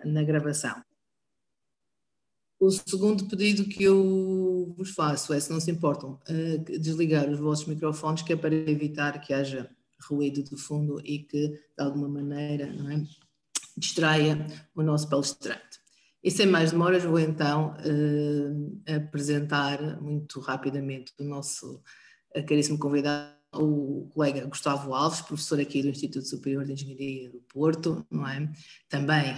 na gravação. O segundo pedido que eu vos faço é, se não se importam, desligar os vossos microfones, que é para evitar que haja ruído de fundo e que, de alguma maneira, não é, distraia o nosso palestrante. E sem mais demoras, vou então apresentar muito rapidamente o nosso caríssimo convidado, o colega Gustavo Alves, professor aqui do Instituto Superior de Engenharia do Porto, não é? Também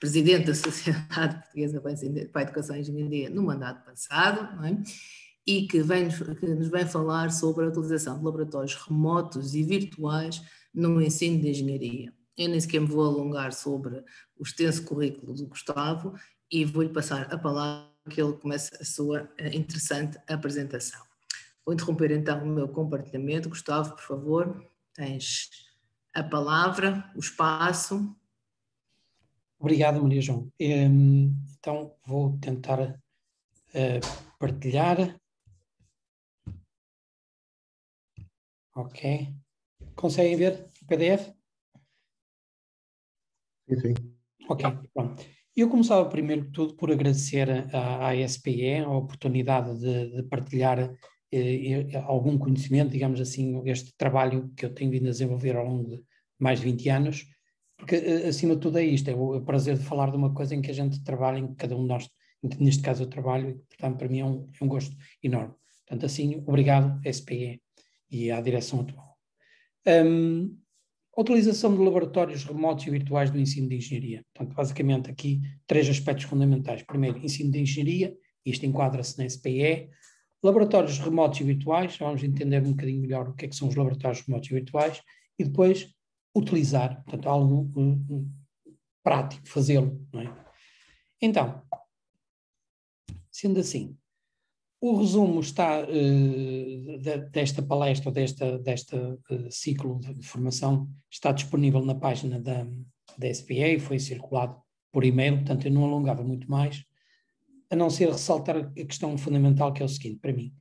presidente da Sociedade Portuguesa para a Educação e Engenharia no mandato passado, não é? E que nos vem falar sobre a utilização de laboratórios remotos e virtuais no ensino de engenharia. Eu nem sequer me vou alongar sobre o extenso currículo do Gustavo e vou-lhe passar a palavra para que ele comece a sua interessante apresentação. Vou interromper então o meu compartilhamento. Gustavo, por favor, tens a palavra, o espaço. Obrigado, Maria João. Então, vou tentar partilhar. Ok. Conseguem ver o PDF? Sim. Ok, pronto. Eu começava primeiro que tudo por agradecer à SPE a oportunidade de partilhar algum conhecimento, digamos assim, este trabalho que eu tenho vindo a desenvolver ao longo de mais de 20 anos, porque acima de tudo é isto, é o prazer de falar de uma coisa em que a gente trabalha, em que cada um de nós, neste caso eu trabalho, e portanto para mim é um gosto enorme. Portanto assim, obrigado SPE e à direção atual. A utilização de laboratórios remotos e virtuais do ensino de engenharia. Portanto, basicamente aqui 3 aspectos fundamentais. Primeiro, ensino de engenharia, isto enquadra-se na SPE. Laboratórios remotos e virtuais, vamos entender um bocadinho melhor o que é que são os laboratórios remotos e virtuais, e depois utilizar, portanto, algo prático, fazê-lo, não é? Então, sendo assim, o resumo está desta palestra, ou deste ciclo de formação, está disponível na página da SPE, foi circulado por e-mail, portanto eu não alongava muito mais, a não ser ressaltar a questão fundamental, que é o seguinte, para mim.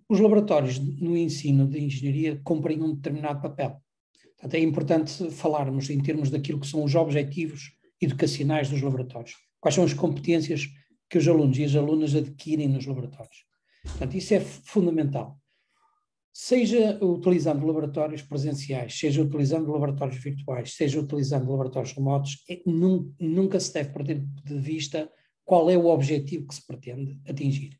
Os laboratórios no ensino de engenharia cumprem um determinado papel. Portanto, é importante falarmos em termos daquilo que são os objetivos educacionais dos laboratórios. Quais são as competências que os alunos e as alunas adquirem nos laboratórios. Portanto, isso é fundamental. Seja utilizando laboratórios presenciais, seja utilizando laboratórios virtuais, seja utilizando laboratórios remotos, nunca se deve perder de vista qual é o objetivo que se pretende atingir.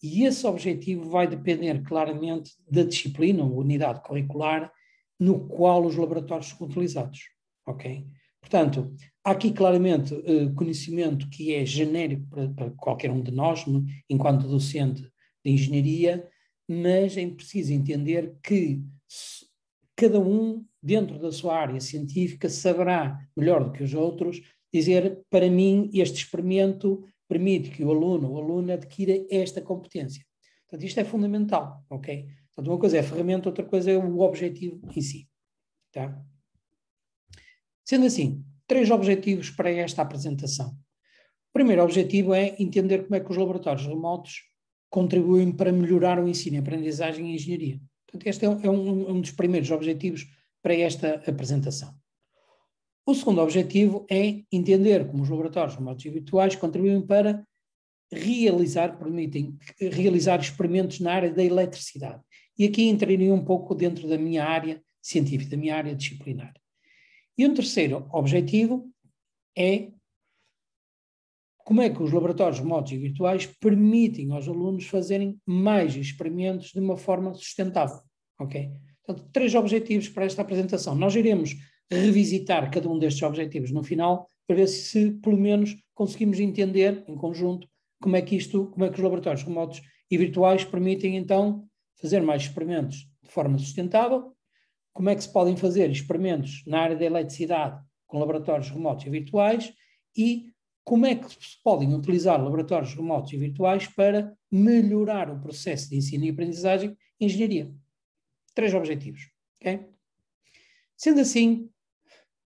E esse objetivo vai depender claramente da disciplina ou unidade curricular no qual os laboratórios são utilizados. Ok? Portanto, há aqui claramente conhecimento que é genérico para qualquer um de nós, enquanto docente de engenharia, mas é preciso entender que cada um, dentro da sua área científica, saberá, melhor do que os outros, dizer, para mim, este experimento permite que o aluno ou a aluna adquira esta competência. Portanto, isto é fundamental, ok? Portanto, uma coisa é a ferramenta, outra coisa é o objetivo em si. Tá? Sendo assim, 3 objetivos para esta apresentação. O primeiro objetivo é entender como é que os laboratórios remotos contribuem para melhorar o ensino e aprendizagem em engenharia. Portanto, este é um dos primeiros objetivos para esta apresentação. O segundo objetivo é entender como os laboratórios remotos e virtuais contribuem para permitem realizar experimentos na área da eletricidade. E aqui entraria um pouco dentro da minha área científica, da minha área disciplinar. E um terceiro objetivo é como é que os laboratórios remotos e virtuais permitem aos alunos fazerem mais experimentos de uma forma sustentável. Ok? Portanto, 3 objetivos para esta apresentação. Nós iremos revisitar cada um destes objetivos no final para ver se pelo menos conseguimos entender em conjunto como é que os laboratórios remotos e virtuais permitem então fazer mais experimentos de forma sustentável, como é que se podem fazer experimentos na área da eletricidade com laboratórios remotos e virtuais e como é que se podem utilizar laboratórios remotos e virtuais para melhorar o processo de ensino e aprendizagem em engenharia. 3 objetivos. Okay? Sendo assim,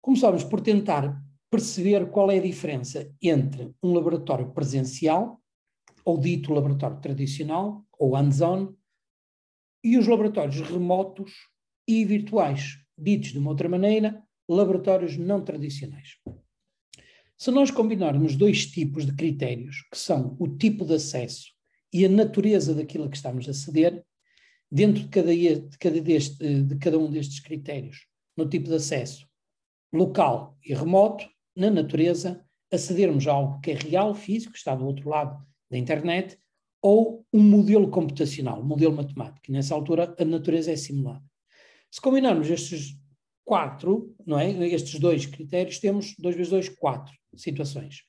começamos por tentar perceber qual é a diferença entre um laboratório presencial, ou dito laboratório tradicional, ou hands-on, e os laboratórios remotos e virtuais, ditos de uma outra maneira, laboratórios não tradicionais. Se nós combinarmos dois tipos de critérios, que são o tipo de acesso e a natureza daquilo a que estamos a aceder, dentro de cada um destes critérios, no tipo de acesso local e remoto, na natureza, acedermos a algo que é real, físico, que está do outro lado da internet, ou um modelo computacional, um modelo matemático. E nessa altura a natureza é simulada. Se combinarmos estes 4, não é? Estes 2 critérios, temos 2 vezes 2, 4 situações.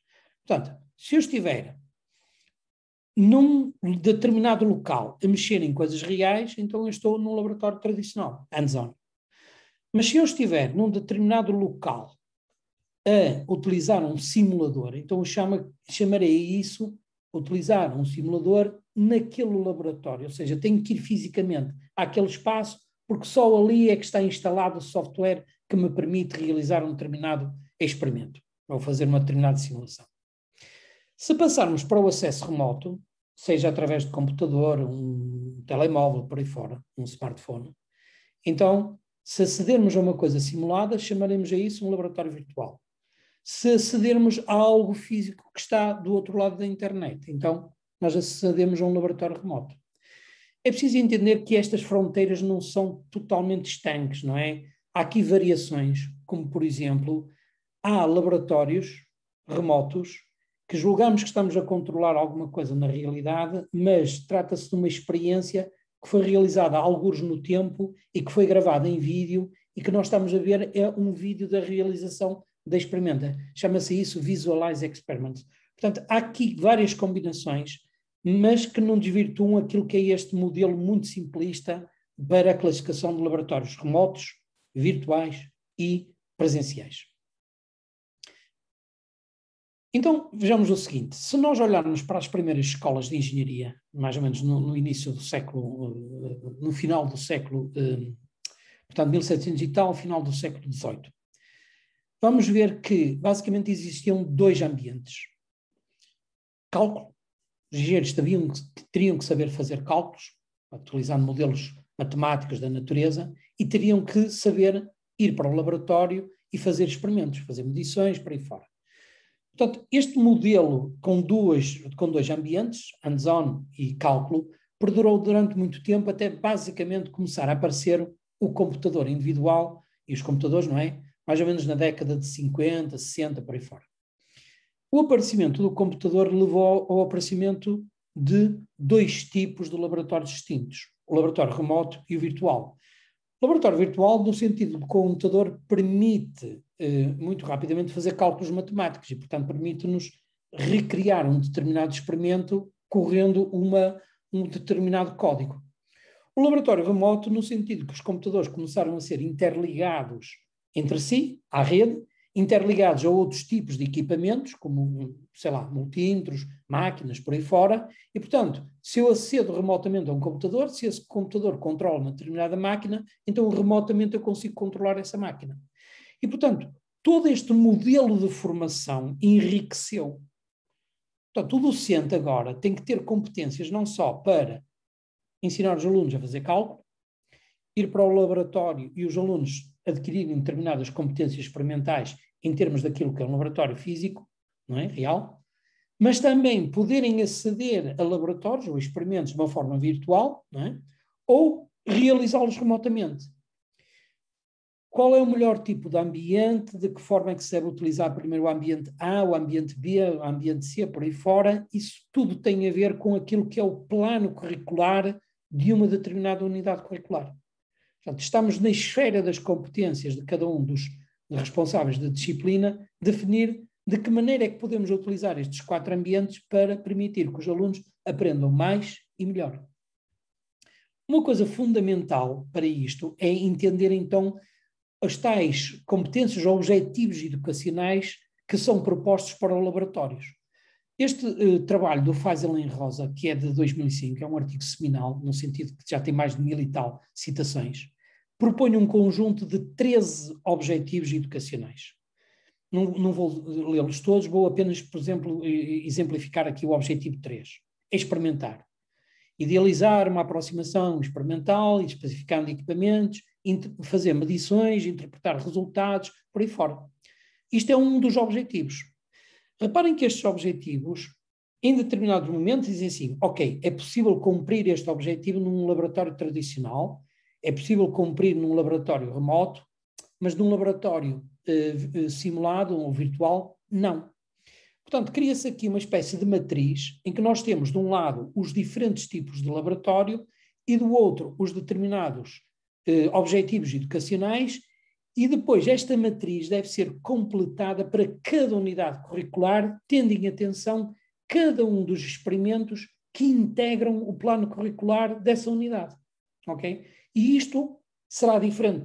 Portanto, se eu estiver num determinado local a mexer em coisas reais, então eu estou num laboratório tradicional, hands-on. Mas se eu estiver num determinado local a utilizar um simulador, então eu chamarei isso utilizar um simulador naquele laboratório, ou seja, tenho que ir fisicamente àquele espaço, porque só ali é que está instalado o software que me permite realizar um determinado experimento, ou fazer uma determinada simulação. Se passarmos para o acesso remoto, seja através de computador, um telemóvel, por aí fora, um smartphone, então, se acedermos a uma coisa simulada, chamaremos a isso um laboratório virtual. Se acedermos a algo físico que está do outro lado da internet, então nós acedemos a um laboratório remoto. É preciso entender que estas fronteiras não são totalmente estanques, não é? Há aqui variações, como por exemplo, há laboratórios remotos que julgamos que estamos a controlar alguma coisa na realidade, mas trata-se de uma experiência que foi realizada há algures no tempo e que foi gravada em vídeo e que nós estamos a ver é um vídeo da realização da experimenta. Chama-se isso Visualize Experiment. Portanto, há aqui várias combinações, mas que não desvirtuam aquilo que é este modelo muito simplista para a classificação de laboratórios remotos, virtuais e presenciais. Então, vejamos o seguinte, se nós olharmos para as primeiras escolas de engenharia, mais ou menos no início do século, no final do século, portanto, 1700 e tal, final do século XVIII, vamos ver que, basicamente, existiam 2 ambientes. Cálculo, os engenheiros teriam que saber fazer cálculos, utilizando modelos matemáticos da natureza, e teriam que saber ir para o laboratório e fazer experimentos, fazer medições, por aí fora. Portanto, este modelo com dois ambientes, hands-on e cálculo, perdurou durante muito tempo até basicamente começar a aparecer o computador individual e os computadores, não é? Mais ou menos na década de 50, 60, por aí fora. O aparecimento do computador levou ao aparecimento de 2 tipos de laboratórios distintos, o laboratório remoto e o virtual. O laboratório virtual, no sentido de que o computador permite muito rapidamente fazer cálculos matemáticos e, portanto, permite-nos recriar um determinado experimento correndo um determinado código. O laboratório remoto, no sentido que os computadores começaram a ser interligados entre si, à rede, interligados a outros tipos de equipamentos, como, sei lá, multímetros, máquinas, por aí fora, e, portanto, se eu acedo remotamente a um computador, se esse computador controla uma determinada máquina, então remotamente eu consigo controlar essa máquina. E, portanto, todo este modelo de formação enriqueceu. Portanto, o docente agora tem que ter competências não só para ensinar os alunos a fazer cálculo, ir para o laboratório e os alunos adquirirem determinadas competências experimentais em termos daquilo que é um laboratório físico, não é? Real, mas também poderem aceder a laboratórios ou experimentos de uma forma virtual, não é? Ou realizá-los remotamente. Qual é o melhor tipo de ambiente? De que forma é que se deve utilizar primeiro o ambiente A, o ambiente B, o ambiente C, por aí fora? Isso tudo tem a ver com aquilo que é o plano curricular de uma determinada unidade curricular. Portanto, estamos na esfera das competências de cada um dos responsáveis da disciplina definir de que maneira é que podemos utilizar estes 4 ambientes para permitir que os alunos aprendam mais e melhor. Uma coisa fundamental para isto é entender, então, as tais competências ou objetivos educacionais que são propostos para os laboratórios. Este trabalho do Feisal Rosa, que é de 2005, é um artigo seminal, no sentido que já tem mais de 1000 e tal citações, propõe um conjunto de 13 objetivos educacionais. Não vou lê-los todos, vou apenas, por exemplo, exemplificar aqui o objetivo 3. Experimentar. Idealizar uma aproximação experimental, especificando equipamentos, fazer medições, interpretar resultados, por aí fora. Isto é um dos objetivos. Reparem que estes objetivos, em determinados momentos, dizem assim, ok, é possível cumprir este objetivo num laboratório tradicional, é possível cumprir num laboratório remoto, mas num laboratório simulado ou virtual, não. Portanto, cria-se aqui uma espécie de matriz em que nós temos, de um lado, os diferentes tipos de laboratório e, do outro, os determinados objetivos educacionais, e depois esta matriz deve ser completada para cada unidade curricular, tendo em atenção cada um dos experimentos que integram o plano curricular dessa unidade. Ok? E isto será diferente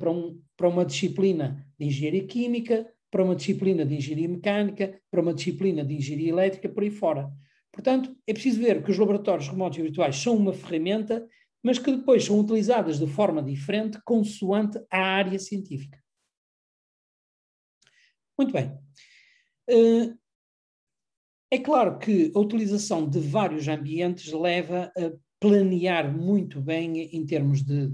para uma disciplina de engenharia química, para uma disciplina de engenharia mecânica, para uma disciplina de engenharia elétrica, por aí fora. Portanto, é preciso ver que os laboratórios remotos e virtuais são uma ferramenta, mas que depois são utilizadas de forma diferente consoante a área científica. Muito bem. É claro que a utilização de vários ambientes leva a planear muito bem, em termos de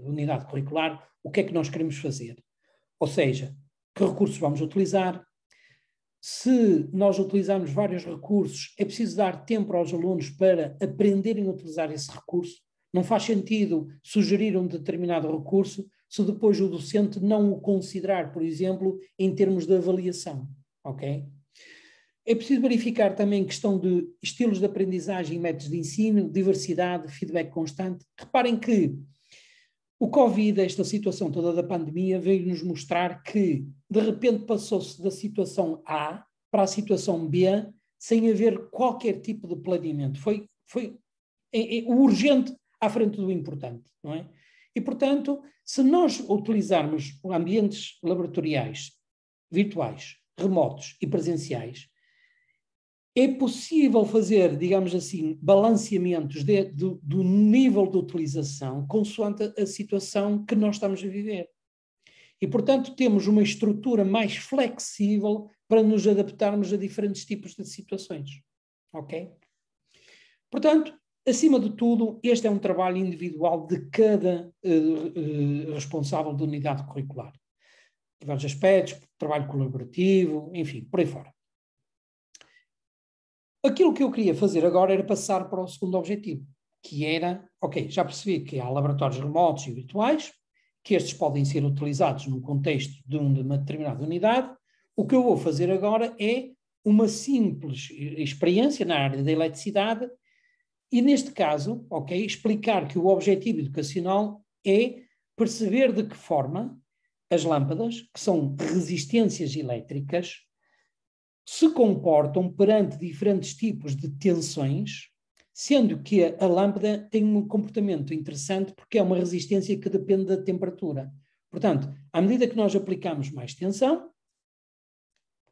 unidade curricular, o que é que nós queremos fazer. Ou seja, que recursos vamos utilizar. Se nós utilizarmos vários recursos, é preciso dar tempo aos alunos para aprenderem a utilizar esse recurso. Não faz sentido sugerir um determinado recurso se depois o docente não o considerar, por exemplo, em termos de avaliação. Ok? É preciso verificar também a questão de estilos de aprendizagem e métodos de ensino, diversidade, feedback constante. Reparem que o Covid, esta situação toda da pandemia, veio-nos mostrar que, de repente, passou-se da situação A para a situação B sem haver qualquer tipo de planeamento. Foi o urgente à frente do importante, não é? E, portanto, se nós utilizarmos ambientes laboratoriais, virtuais, remotos e presenciais, é possível fazer, digamos assim, balanceamentos do nível de utilização consoante a situação que nós estamos a viver. E, portanto, temos uma estrutura mais flexível para nos adaptarmos a diferentes tipos de situações. Ok? Portanto, acima de tudo, este é um trabalho individual de cada responsável de unidade curricular. Em vários aspectos, trabalho colaborativo, enfim, por aí fora. Aquilo que eu queria fazer agora era passar para o segundo objetivo, que era, ok, já percebi que há laboratórios remotos e virtuais, que estes podem ser utilizados num contexto de uma determinada unidade. O que eu vou fazer agora é uma simples experiência na área da eletricidade e, neste caso, ok, explicar que o objetivo educacional é perceber de que forma as lâmpadas, que são resistências elétricas, se comportam perante diferentes tipos de tensões, sendo que a lâmpada tem um comportamento interessante porque é uma resistência que depende da temperatura. Portanto, à medida que nós aplicamos mais tensão,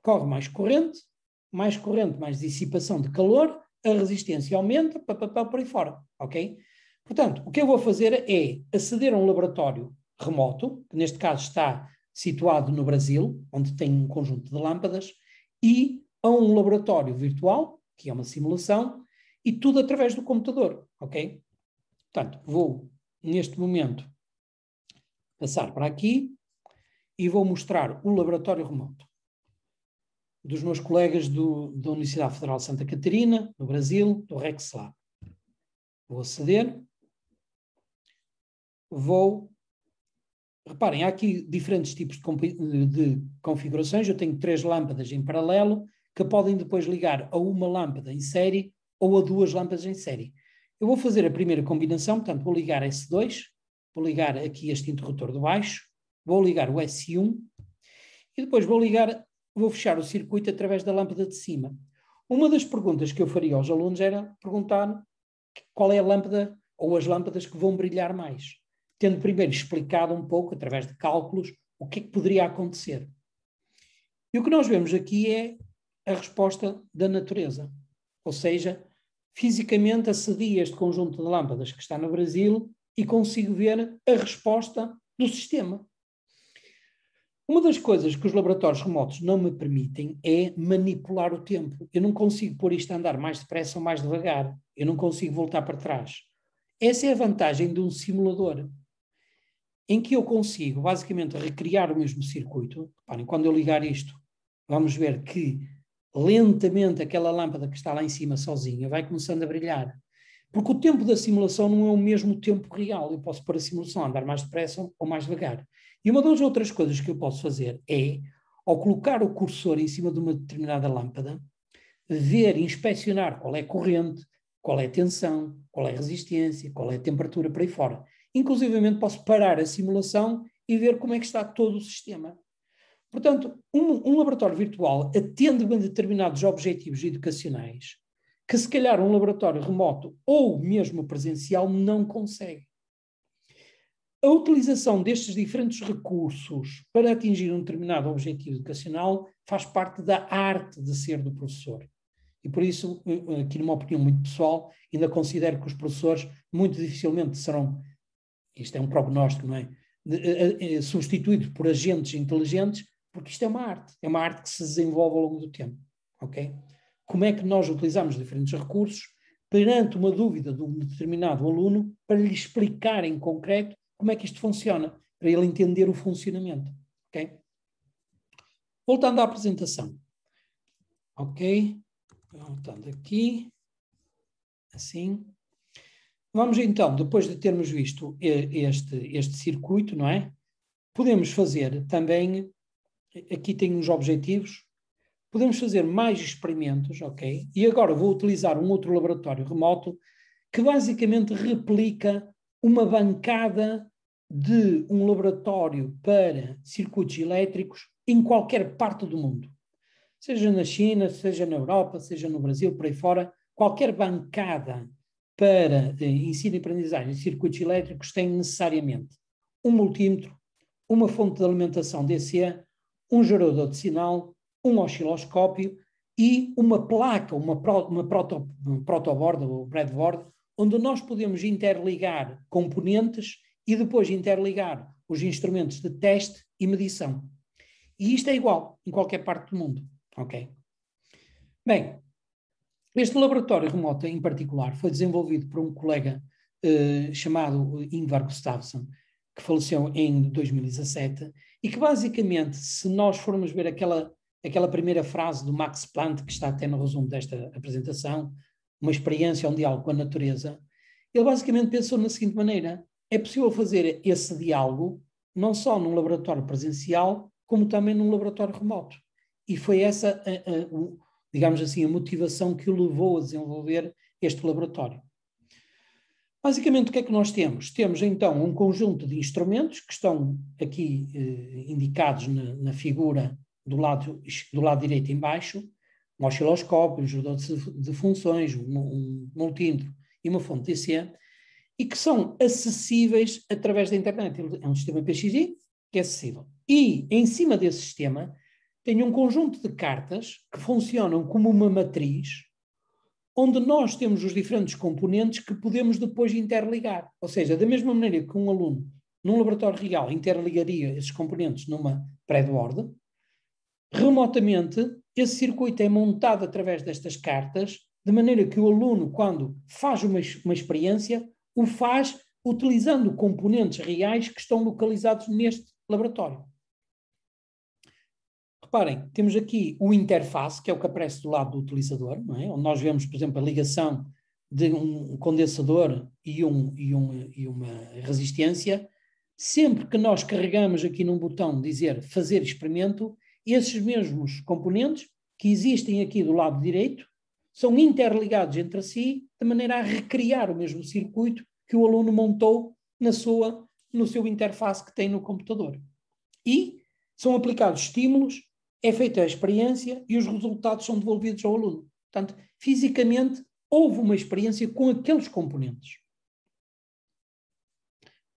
corre mais corrente, mais dissipação de calor, a resistência aumenta, por aí fora, ok? Portanto, o que eu vou fazer é aceder a um laboratório remoto, que neste caso está situado no Brasil, onde tem um conjunto de lâmpadas, e a um laboratório virtual, que é uma simulação, e tudo através do computador, ok? Portanto, vou, neste momento, passar para aqui e vou mostrar o laboratório remoto dos meus colegas da Universidade Federal de Santa Catarina, no Brasil, do RexLab. Vou aceder. Reparem, há aqui diferentes tipos de configurações. Eu tenho 3 lâmpadas em paralelo que podem depois ligar a uma lâmpada em série ou a 2 lâmpadas em série. Eu vou fazer a primeira combinação, portanto, vou ligar S2, vou ligar aqui este interruptor de baixo, vou ligar o S1 e depois vou fechar o circuito através da lâmpada de cima. Uma das perguntas que eu faria aos alunos era perguntar qual é a lâmpada ou as lâmpadas que vão brilhar mais, tendo primeiro explicado um pouco, através de cálculos, o que é que poderia acontecer. E o que nós vemos aqui é a resposta da natureza. Ou seja, fisicamente acedi a este conjunto de lâmpadas que está no Brasil e consigo ver a resposta do sistema. Uma das coisas que os laboratórios remotos não me permitem é manipular o tempo. Eu não consigo pôr isto a andar mais depressa ou mais devagar. Eu não consigo voltar para trás. Essa é a vantagem de um simulador, em que eu consigo basicamente recriar o mesmo circuito. Reparem, quando eu ligar isto, vamos ver que lentamente aquela lâmpada que está lá em cima sozinha vai começando a brilhar. Porque o tempo da simulação não é o mesmo tempo real. Eu posso pôr a simulação a andar mais depressa ou mais devagar. E uma das outras coisas que eu posso fazer é, ao colocar o cursor em cima de uma determinada lâmpada, ver, inspecionar qual é a corrente, qual é a tensão, qual é a resistência, qual é a temperatura para aí fora. Inclusivamente posso parar a simulação e ver como é que está todo o sistema. Portanto, um laboratório virtual atende a determinados objetivos educacionais que se calhar um laboratório remoto ou mesmo presencial não consegue. A utilização destes diferentes recursos para atingir um determinado objetivo educacional faz parte da arte de ser do professor. E por isso, aqui numa opinião muito pessoal, ainda considero que os professores muito dificilmente serão, isto é um prognóstico, não é? Substituídos por agentes inteligentes, porque isto é uma arte que se desenvolve ao longo do tempo, ok? Como é que nós utilizamos diferentes recursos perante uma dúvida de um determinado aluno para lhe explicar em concreto como é que isto funciona, para ele entender o funcionamento, ok? Voltando à apresentação, ok? Voltando aqui, assim. Vamos então, depois de termos visto este circuito, não é? Podemos fazer também, aqui tem uns objetivos, podemos fazer mais experimentos, ok? E agora vou utilizar um outro laboratório remoto que basicamente replica uma bancada de um laboratório para circuitos elétricos em qualquer parte do mundo. Seja na China, seja na Europa, seja no Brasil, por aí fora, qualquer bancada para ensino e aprendizagem de circuitos elétricos tem necessariamente um multímetro, uma fonte de alimentação DC, um gerador de sinal, um osciloscópio e uma placa, uma protoboard ou breadboard, onde nós podemos interligar componentes e depois interligar os instrumentos de teste e medição. E isto é igual em qualquer parte do mundo, ok? Bem, este laboratório remoto em particular foi desenvolvido por um colega chamado Ingvar Gustafsson, que faleceu em 2017, e que basicamente, se nós formos ver aquela primeira frase do Max Planck, que está até no resumo desta apresentação, uma experiência, um diálogo com a natureza, ele basicamente pensou na seguinte maneira: é possível fazer esse diálogo não só num laboratório presencial, como também num laboratório remoto. E foi essa, digamos assim, a motivação que o levou a desenvolver este laboratório. Basicamente, o que é que nós temos? Temos, então, um conjunto de instrumentos que estão aqui indicados na figura do lado direito em baixo, um osciloscópio, um gerador de funções, um multímetro e uma fonte DC, e que são acessíveis através da internet. É um sistema PXI que é acessível. E, em cima desse sistema, tem um conjunto de cartas que funcionam como uma matriz, onde nós temos os diferentes componentes que podemos depois interligar. Ou seja, da mesma maneira que um aluno, num laboratório real, interligaria esses componentes numa breadboard, remotamente, esse circuito é montado através destas cartas, de maneira que o aluno, quando faz uma experiência, o faz utilizando componentes reais que estão localizados neste laboratório. Reparem, temos aqui o interface, que é o que aparece do lado do utilizador, não é? Onde nós vemos, por exemplo, a ligação de um condensador e uma resistência. Sempre que nós carregamos aqui num botão dizer fazer experimento, esses mesmos componentes que existem aqui do lado direito são interligados entre si de maneira a recriar o mesmo circuito que o aluno montou no seu interface que tem no computador. E são aplicados estímulos, é feita a experiência e os resultados são devolvidos ao aluno. Portanto, fisicamente, houve uma experiência com aqueles componentes.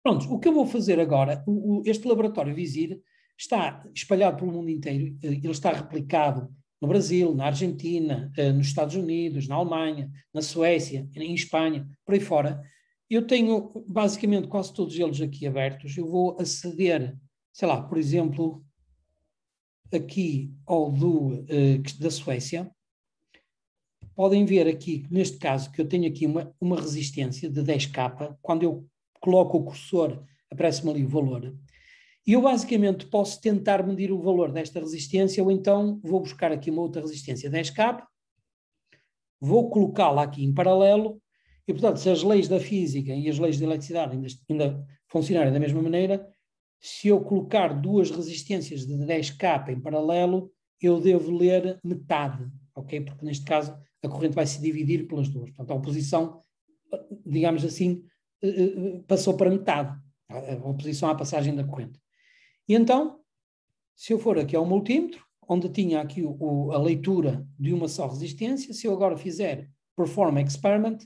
Pronto, o que eu vou fazer agora, este laboratório Visir está espalhado pelo mundo inteiro, ele está replicado no Brasil, na Argentina, nos Estados Unidos, na Alemanha, na Suécia, em Espanha, por aí fora. Eu tenho basicamente quase todos eles aqui abertos. Eu vou aceder, sei lá, por exemplo, aqui ao da Suécia. Podem ver aqui, neste caso, que eu tenho aqui uma resistência de 10K. Quando eu coloco o cursor, aparece-me ali o valor. E eu basicamente posso tentar medir o valor desta resistência, ou então vou buscar aqui uma outra resistência 10K, vou colocá-la aqui em paralelo, e portanto, se as leis da física e as leis da eletricidade ainda funcionarem da mesma maneira, se eu colocar duas resistências de 10K em paralelo, eu devo ler metade, ok? Porque neste caso a corrente vai se dividir pelas duas. Portanto, a oposição, digamos assim, passou para metade, a oposição à passagem da corrente. E então, se eu for aqui ao multímetro, onde tinha aqui a leitura de uma só resistência, se eu agora fizer Perform Experiment,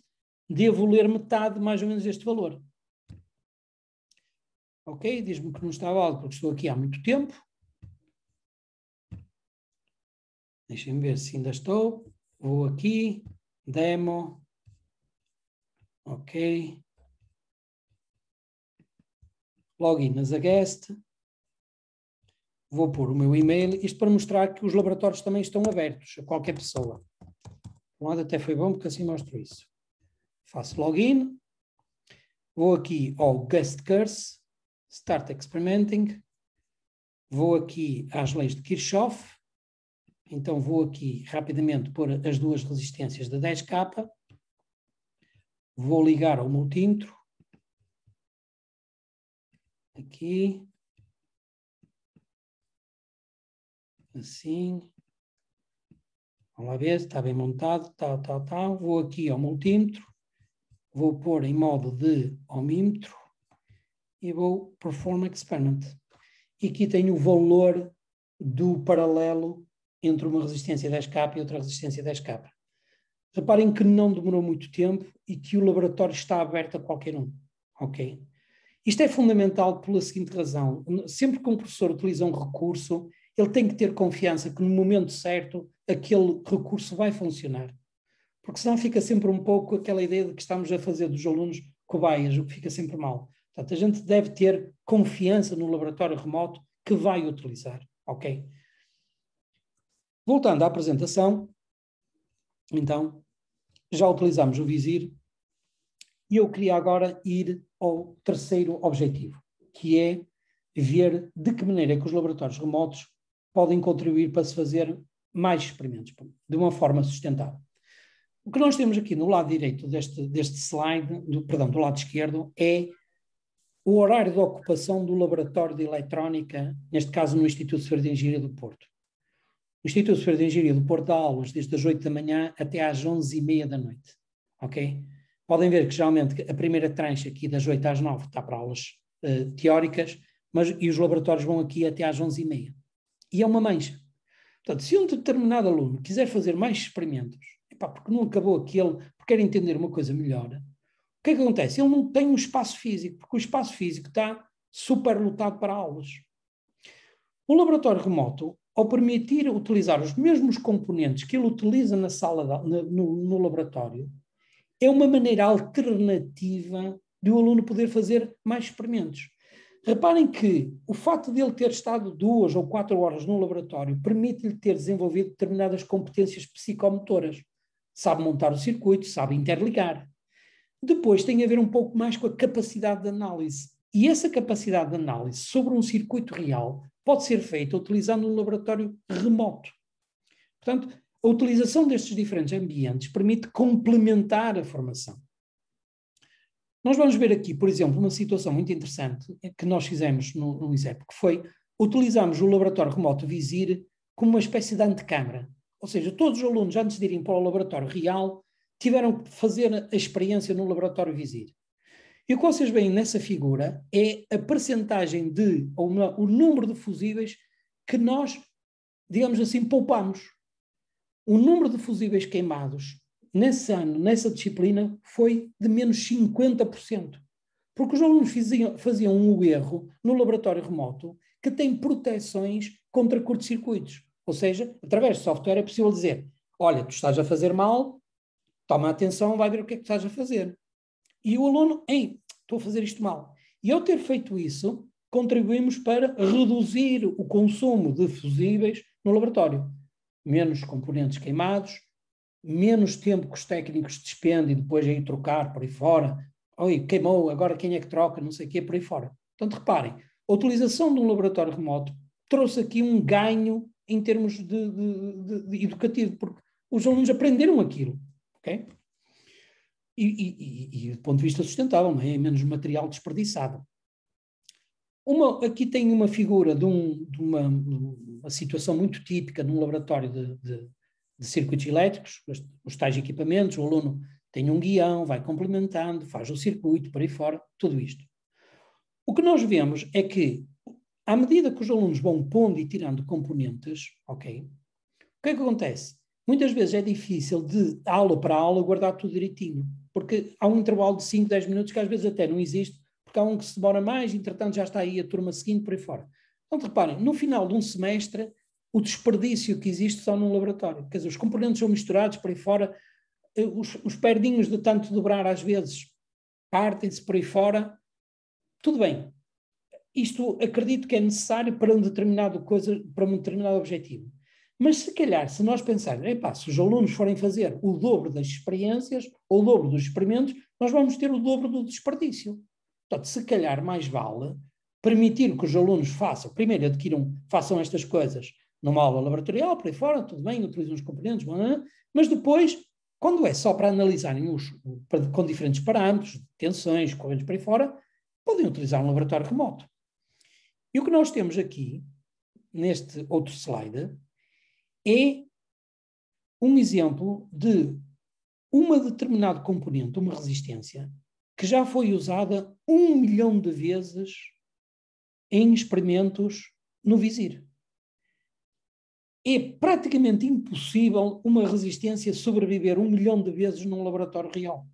devo ler metade mais ou menos deste valor. Ok? Diz-me que não está válido porque estou aqui há muito tempo. Deixem-me ver se ainda estou. Vou aqui, demo. Ok. Login as a guest. Vou pôr o meu e-mail. Isto para mostrar que os laboratórios também estão abertos a qualquer pessoa. Por um lado até foi bom porque assim mostro isso. Faço login. Vou aqui ao guest course. Start experimenting. Vou aqui às leis de Kirchhoff. Então vou aqui rapidamente pôr as duas resistências de 10K. Vou ligar ao multímetro. Aqui. Assim. Vamos lá ver se está bem montado. Tal. Vou aqui ao multímetro. Vou pôr em modo de ohmímetro. E vou Perform Experiment. E aqui tenho o valor do paralelo entre uma resistência 10K e outra resistência 10K. Reparem que não demorou muito tempo e que o laboratório está aberto a qualquer um. Ok? Isto é fundamental pela seguinte razão. Sempre que um professor utiliza um recurso, ele tem que ter confiança que no momento certo aquele recurso vai funcionar. Porque senão fica sempre um pouco aquela ideia de que estamos a fazer dos alunos cobaias, o que fica sempre mal. Portanto, a gente deve ter confiança no laboratório remoto que vai utilizar. Ok? Voltando à apresentação, então, já utilizamos o Visir e eu queria agora ir ao terceiro objetivo, que é ver de que maneira é que os laboratórios remotos podem contribuir para se fazer mais experimentos, de uma forma sustentável. O que nós temos aqui no lado direito deste slide, do lado esquerdo, é o horário de ocupação do laboratório de eletrónica, neste caso no Instituto Superior de Engenharia do Porto. O Instituto Superior de Engenharia do Porto dá aulas desde as 8 da manhã até às 11h30 da noite. Ok? Podem ver que geralmente a primeira tranche aqui das 8 às 9 está para aulas teóricas, e os laboratórios vão aqui até às 11h30. E é uma mancha. Portanto, se um determinado aluno quiser fazer mais experimentos, porque não acabou aquele, porque quer entender uma coisa melhor, o que é que acontece? Ele não tem um espaço físico, porque o espaço físico está superlotado para aulas. O laboratório remoto, ao permitir utilizar os mesmos componentes que ele utiliza na sala, no laboratório, é uma maneira alternativa de o aluno poder fazer mais experimentos. Reparem que o facto de ele ter estado 2 ou 4 horas no laboratório permite-lhe ter desenvolvido determinadas competências psicomotoras. Sabe montar o circuito, sabe interligar. Depois tem a ver um pouco mais com a capacidade de análise. E essa capacidade de análise sobre um circuito real pode ser feita utilizando um laboratório remoto. Portanto, a utilização destes diferentes ambientes permite complementar a formação. Nós vamos ver aqui, por exemplo, uma situação muito interessante que nós fizemos no ISEP, que foi, utilizamos o laboratório remoto Visir como uma espécie de antecâmara. Ou seja, todos os alunos, antes de irem para o laboratório real, tiveram que fazer a experiência no laboratório Visir. E o que vocês veem nessa figura é a percentagem ou o número de fusíveis que nós, digamos assim, poupamos. O número de fusíveis queimados nesse ano, nessa disciplina, foi de menos 50%. Porque os alunos faziam um erro no laboratório remoto que tem proteções contra curtos-circuitos. Ou seja, através de software é possível dizer, olha, tu estás a fazer mal, toma atenção, vai ver o que é que estás a fazer. E o aluno, estou a fazer isto mal. E ao ter feito isso, contribuímos para reduzir o consumo de fusíveis no laboratório. Menos componentes queimados, menos tempo que os técnicos despendem e depois aí trocar por aí fora. Oi, queimou, agora quem é que troca, não sei o quê, por aí fora. Portanto, reparem, a utilização de um laboratório remoto trouxe aqui um ganho em termos de educativo, porque os alunos aprenderam aquilo, ok? E do ponto de vista sustentável, não é? É menos material desperdiçado. Aqui tem uma figura de uma situação muito típica num laboratório de circuitos elétricos, os tais equipamentos, o aluno tem um guião, vai complementando, faz o circuito, por aí fora, tudo isto. O que nós vemos é que, à medida que os alunos vão pondo e tirando componentes, ok, o que é que acontece? Muitas vezes é difícil de aula para aula guardar tudo direitinho, porque há um intervalo de 5, 10 minutos que às vezes até não existe, porque há um que se demora mais, entretanto já está aí a turma seguinte, por aí fora. Então, reparem, no final de um semestre, o desperdício que existe só num laboratório. Quer dizer, os componentes são misturados por aí fora, os perdinhos de tanto dobrar às vezes partem-se por aí fora. Tudo bem. Isto acredito que é necessário para um determinado objetivo. Mas se calhar, se nós pensarmos, se os alunos forem fazer o dobro das experiências ou o dobro dos experimentos, nós vamos ter o dobro do desperdício. Portanto, se calhar mais vale permitir que os alunos façam estas coisas numa aula laboratorial, por aí fora, tudo bem, utilizam os componentes, mas depois, quando é só para analisarem com diferentes parâmetros, tensões, correntes por aí fora, podem utilizar um laboratório remoto. E o que nós temos aqui, neste outro slide, é um exemplo de uma determinada componente, uma resistência, que já foi usada 1 milhão de vezes em experimentos no Visir. É praticamente impossível uma resistência sobreviver 1 milhão de vezes num laboratório real.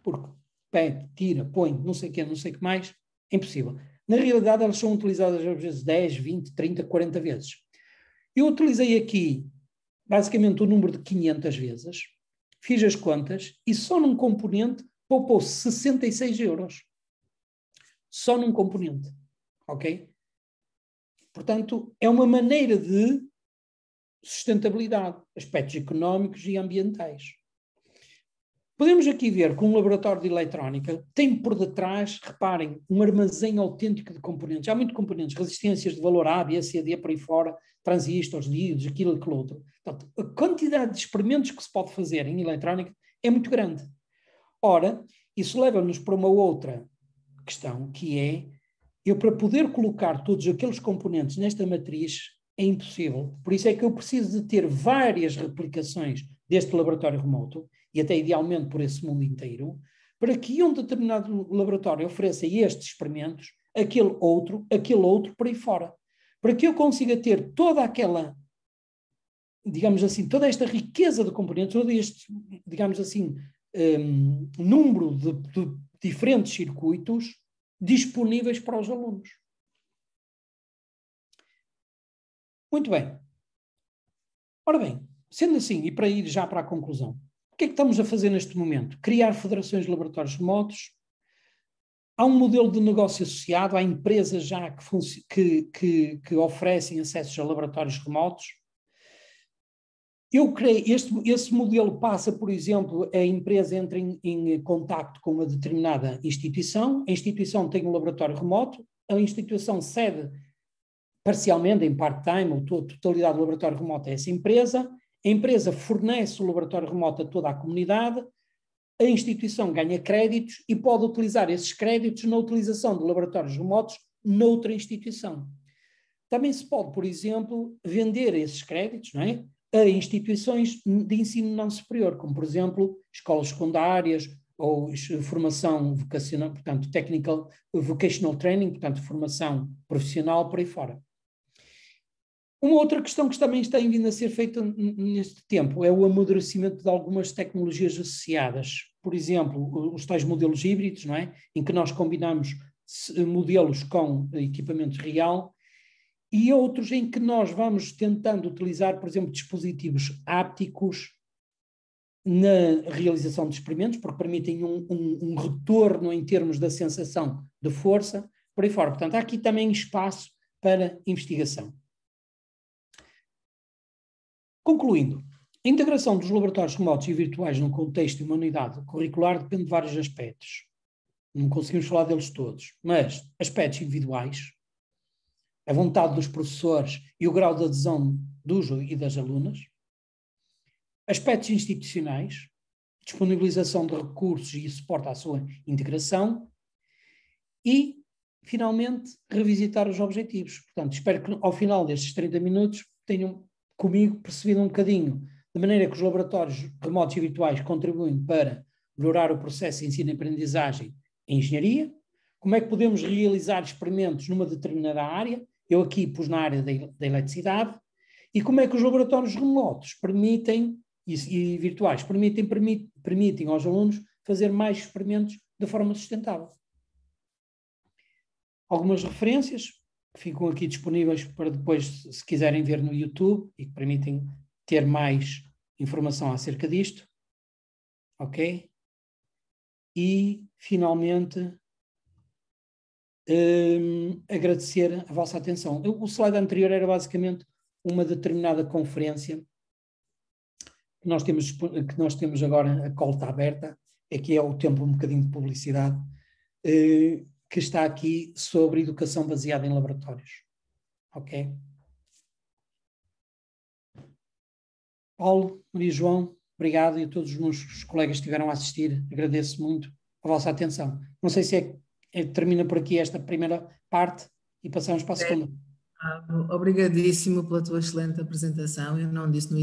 Porque pega, tira, põe, não sei o que mais, é impossível. Na realidade, elas são utilizadas às vezes 10, 20, 30, 40 vezes. Eu utilizei aqui, basicamente, o número de 500 vezes, fiz as contas e só num componente poupou-se 66 euros. Só num componente. Ok? Portanto, é uma maneira de sustentabilidade, aspectos económicos e ambientais. Podemos aqui ver que um laboratório de eletrónica tem por detrás, reparem, um armazém autêntico de componentes. Há muitos componentes, resistências de valor A, B, C, D, por aí fora, transistores, diodos, aquilo, aquilo outro. Portanto, a quantidade de experimentos que se pode fazer em eletrónica é muito grande. Ora, isso leva-nos para uma outra questão, que é, eu para poder colocar todos aqueles componentes nesta matriz é impossível. Por isso é que eu preciso de ter várias replicações deste laboratório remoto, e até idealmente por esse mundo inteiro, para que um determinado laboratório ofereça estes experimentos, aquele outro, por aí fora. Para que eu consiga ter toda aquela, digamos assim, toda esta riqueza de componentes, todo este, digamos assim, número de diferentes circuitos disponíveis para os alunos. Muito bem. Ora bem, sendo assim, e para ir já para a conclusão, o que é que estamos a fazer neste momento? Criar federações de laboratórios remotos. Há um modelo de negócio associado, há empresas já que oferecem acessos a laboratórios remotos. Eu creio, esse modelo passa, por exemplo, a empresa entra em contacto com uma determinada instituição, a instituição tem um laboratório remoto, a instituição cede parcialmente, em part-time, ou totalidade do laboratório remoto a essa empresa, a empresa fornece o laboratório remoto a toda a comunidade, a instituição ganha créditos e pode utilizar esses créditos na utilização de laboratórios remotos noutra instituição. Também se pode, por exemplo, vender esses créditos, não é, a instituições de ensino não superior, como, por exemplo, escolas secundárias ou formação vocacional, portanto, technical vocational training, portanto, formação profissional, por aí fora. Uma outra questão que também está vindo a ser feita neste tempo é o amadurecimento de algumas tecnologias associadas. Por exemplo, os tais modelos híbridos, não é? Em que nós combinamos modelos com equipamento real, e outros em que nós vamos tentando utilizar, por exemplo, dispositivos ápticos na realização de experimentos, porque permitem um retorno em termos da sensação de força, por aí fora. Portanto, há aqui também espaço para investigação. Concluindo, a integração dos laboratórios remotos e virtuais no contexto de uma unidade curricular depende de vários aspectos. Não conseguimos falar deles todos, mas aspectos individuais, a vontade dos professores e o grau de adesão dos e das alunas. Aspectos institucionais, disponibilização de recursos e suporte à sua integração. E, finalmente, revisitar os objetivos. Portanto, espero que ao final destes 30 minutos tenham comigo percebido um bocadinho da maneira que os laboratórios remotos e virtuais contribuem para melhorar o processo de ensino e aprendizagem em engenharia, como é que podemos realizar experimentos numa determinada área, eu aqui pus na área da eletricidade, e como é que os laboratórios remotos permitem, e virtuais, permitem aos alunos fazer mais experimentos de forma sustentável. Algumas referências que ficam aqui disponíveis para depois, se quiserem ver no YouTube, e que permitem ter mais informação acerca disto. Ok? E, finalmente, agradecer a vossa atenção. O slide anterior era basicamente uma determinada conferência que nós temos agora, a call está aberta, aqui é o tempo um bocadinho de publicidade, que está aqui sobre educação baseada em laboratórios. Ok? Paulo, Maria João, obrigado, e a todos os meus colegas que estiveram a assistir, agradeço muito a vossa atenção. Não sei se termina por aqui esta primeira parte e passamos para a segunda. Obrigadíssimo pela tua excelente apresentação. Eu não disse no